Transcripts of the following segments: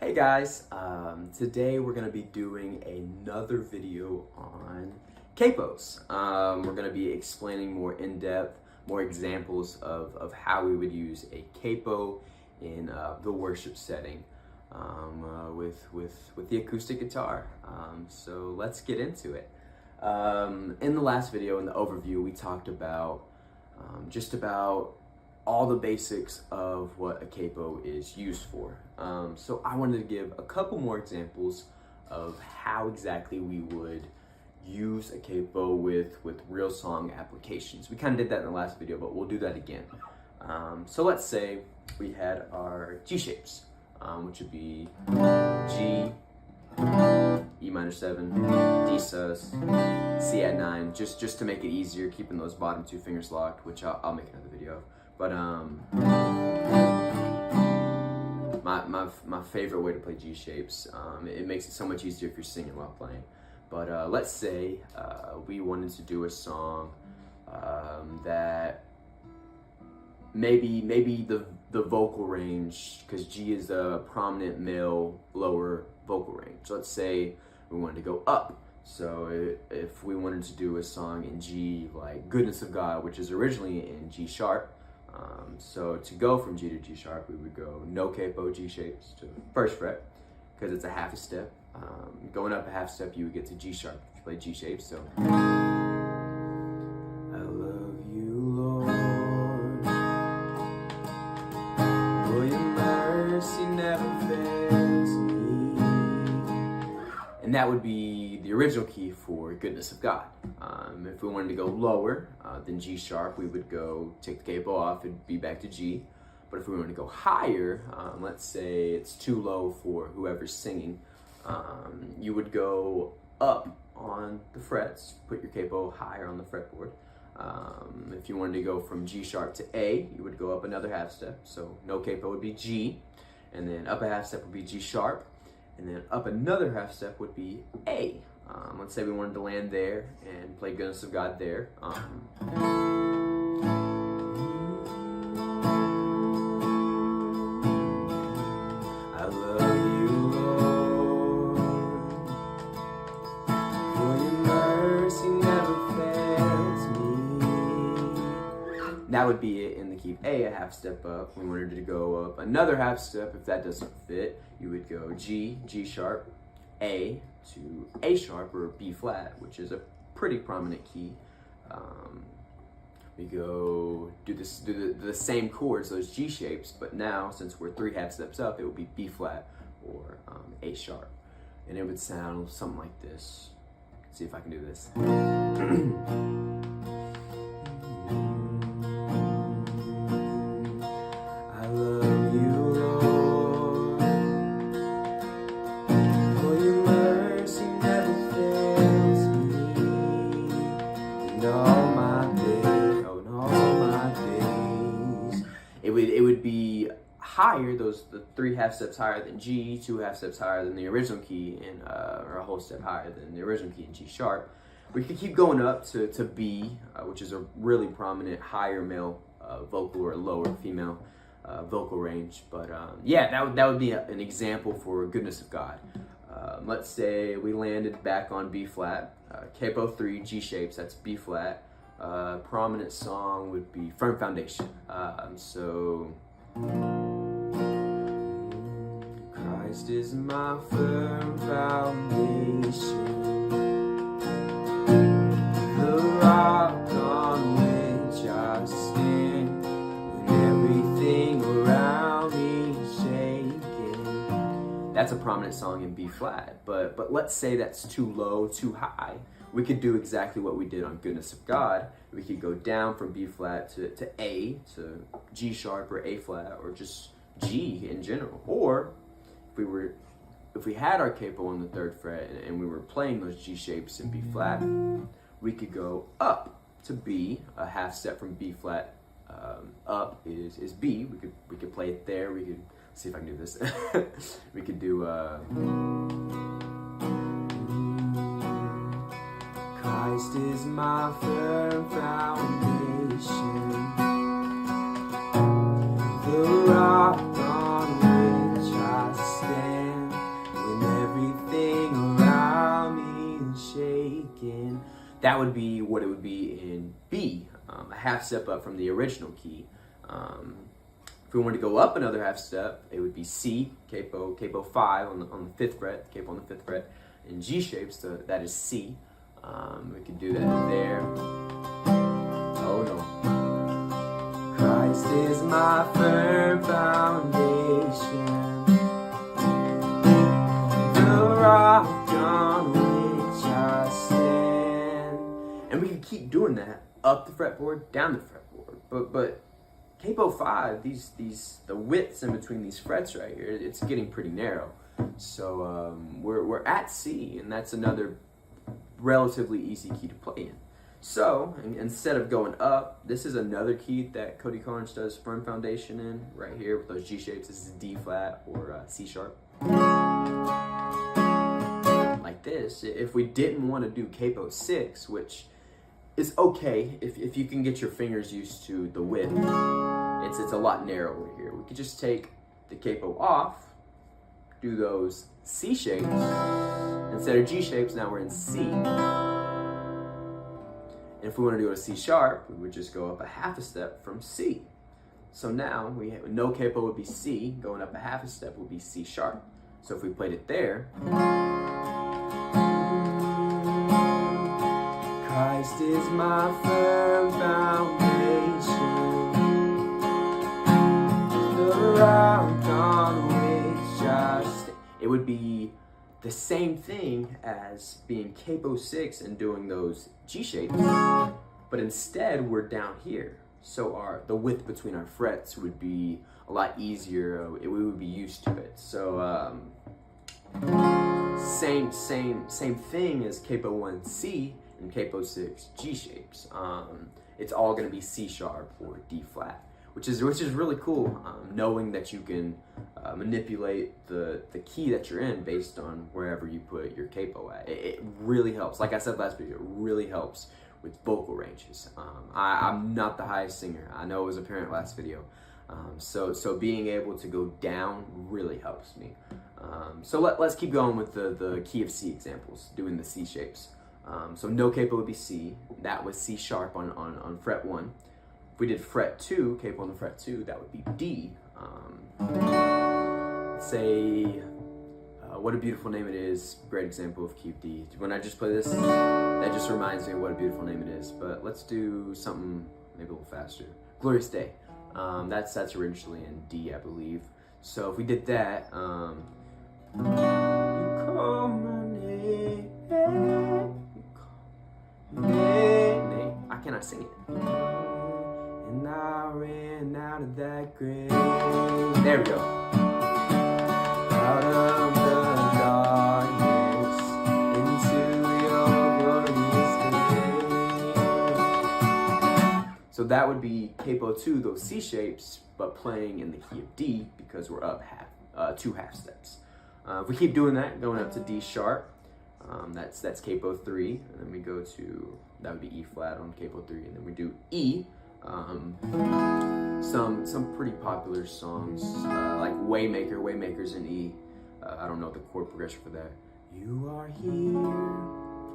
Hey guys, today we're going to be doing another video on capos. We're going to be explaining more in depth, more examples of how we would use a capo in the worship setting with the acoustic guitar. So let's get into it. In the last video, in the overview, we talked about just about all the basics of what a capo is used for. So I wanted to give a couple more examples of how exactly we would use a capo with real song applications. We kind of did that in the last video, but we'll do that again. So let's say we had our G shapes, which would be G, E minor 7, D sus, C at 9, just to make it easier, keeping those bottom two fingers locked, which I'll make another video of. But my favorite way to play G shapes, it makes it so much easier if you're singing while playing. But let's say we wanted to do a song that maybe the vocal range, because G is a prominent male lower vocal range. So let's say we wanted to go up. So if we wanted to do a song in G, like Goodness of God, which is originally in G sharp, so to go from G to G sharp, we would go no capo G shapes to first fret, because it's a half a step. Going up a half step, you would get to G sharp if you play G shapes. So I love you, Lord, for your mercy never fails me. And that would be the original key for Goodness of God. If we wanted to go lower than G sharp, we would go take the capo off and be back to G. But if we wanted to go higher, let's say it's too low for whoever's singing, you would go up on the frets, put your capo higher on the fretboard. If you wanted to go from G sharp to A, you would go up another half step. So no capo would be G, and then up a half step would be G sharp, and then up another half step would be A. Let's say we wanted to land there and play Goodness of God there. I love you, Lord, for your mercy never fails me. That would be it in the key of A, a half step up. We wanted to go up another half step. If that doesn't fit, you would go G, G sharp, A to A sharp or B flat, which is a pretty prominent key. We go do the same chords, those G shapes, but now since we're 3 half steps up, it would be B flat or A sharp, and it would sound something like this. Let's see if I can do this. I love you, Lord, for your mercy never fails me, and all my days, oh, and all my days. It would be higher, the 3 half steps higher than G, 2 half steps higher than the original key, and or a whole step higher than the original key in G sharp. We could keep going up to B, which is a really prominent higher male vocal or lower female vocal range. But yeah, that would be an example for Goodness of God. Let's say we landed back on B flat, capo 3, G shapes, that's B flat. Prominent song would be Firm Foundation. So Christ is my firm foundation, the rock on which I stand, when everything around me is shaking. That's a prominent song in B flat, but let's say that's too low, too high. We could do exactly what we did on Goodness of God. We could go down from B flat to A, to G sharp or A flat, or just G in general. Or if we had our capo on the 3rd fret and we were playing those G shapes in B flat, we could go up to B, a half step from B flat up is B. We could play it there. We could see if I can do this. We could do Christ is my firm foundation, the rock on which I stand. again. That would be what it would be in B, a half step up from the original key. If we wanted to go up another half step, it would be C, capo 5 on the 5th fret, capo on the 5th fret. In G shapes, that is C. We could do that there. Oh no. Christ is my firm foundation, the rock on which I stand. And we can keep doing that up the fretboard, down the fretboard. But capo 5, the widths in between these frets right here, it's getting pretty narrow. So we're at C, and that's another relatively easy key to play in. So instead of going up, this is another key that Cody Carnes does firm foundation in right here with those G shapes. This is D flat or C sharp. Like this. If we didn't want to do capo 6, which is okay if you can get your fingers used to the width, it's a lot narrower here. We could just take the capo off, do those C shapes. Instead of G shapes, now we're in C. And if we want to do a C sharp, we would just go up a half a step from C. So now we have, no capo would be C, going up a half a step would be C sharp. So if we played it there, Christ is my firm foundation, the rock on which I stand. It would be the same thing as being capo 6 and doing those G shapes, but instead we're down here. So the width between our frets would be a lot easier. We would be used to it. So same thing as capo 1 C and capo 6 G shapes. It's all going to be C sharp or D flat, which is really cool. Knowing that you can manipulate the key that you're in based on wherever you put your capo at. It really helps. Like I said last video, it really helps with vocal ranges. I'm not the highest singer. I know it was apparent last video. So being able to go down really helps me. So let's keep going with the key of C examples, doing the C shapes. So no capo would be C. That was C sharp on fret 1. If we did fret 2, capo on the fret 2, that would be D. Say, What a Beautiful Name It Is, great example of key of D. When I just play this, that just reminds me of what a beautiful name it is. But let's do something maybe a little faster. Glorious Day. That's originally in D, I believe. So if we did that, you call my name, I cannot sing it. And I ran out of that grave. There we go. Out of the darkness into your glorious day. So that would be capo 2, those C shapes, but playing in the key of D because we're up 2 half steps. If we keep doing that, going up to D sharp, that's capo 3, and then we go to, that would be E flat on capo 3, and then we do E. Some pretty popular songs like Waymaker's in E. I don't know the chord progression for that. You are here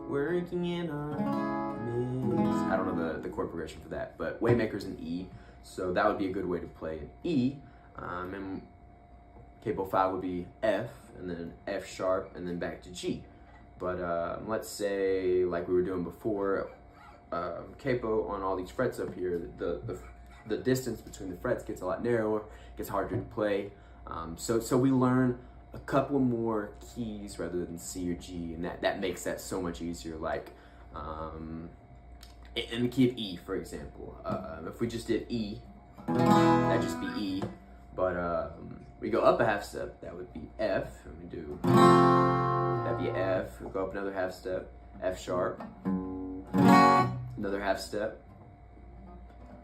working in our midst. I don't know the chord progression for that, but Waymaker's in E, so that would be a good way to play in E. And capo 5 would be F, and then F sharp, and then back to G. But let's say, like we were doing before, capo on all these frets up here, the distance between the frets gets a lot narrower, gets harder to play. So we learn a couple more keys rather than C or G, and that makes that so much easier. Like in the key of E, for example, if we just did E, that'd just be E. But we go up a half step, that would be F, and we do, that'd be F. We go up another half step, F sharp. Another half step.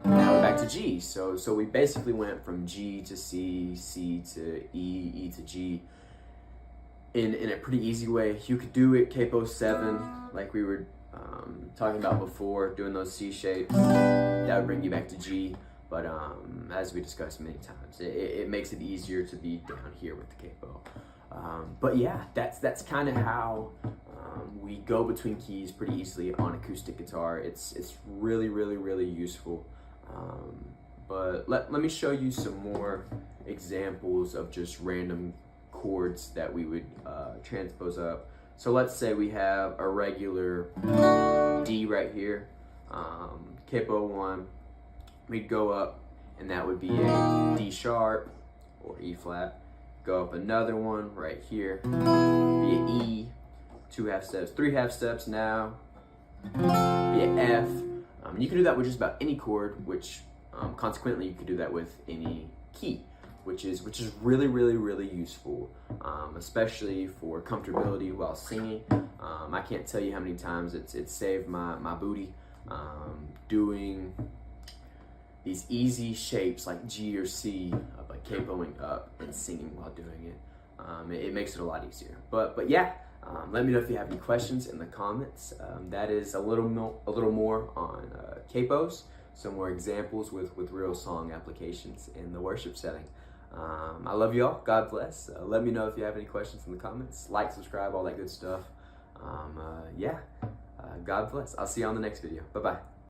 Now we're back to G. So we basically went from G to C, C to E, E to G in a pretty easy way. You could do it capo 7, like we were talking about before, doing those C shapes. That would bring you back to G. But as we discussed many times, it makes it easier to be down here with the capo. But yeah, that's kind of how We go between keys pretty easily on acoustic guitar. It's really, really, really useful. But let me show you some more examples of just random chords that we would transpose up. So let's say we have a regular D right here, capo 1. We'd go up, and that would be a D sharp or E flat. Go up another one right here, be an E, 2 half steps, 3 half steps now, be an F. You can do that with just about any chord, which consequently you could do that with any key, which is really, really, really useful, especially for comfortability while singing. I can't tell you how many times it's saved my booty doing these easy shapes like G or C, like capoing up and singing while doing it. It makes it a lot easier. But yeah, let me know if you have any questions in the comments. That is a little more on capos, some more examples with real song applications in the worship setting. I love you all. God bless. Let me know if you have any questions in the comments. Like, subscribe, all that good stuff. Yeah, God bless. I'll see you on the next video. Bye-bye.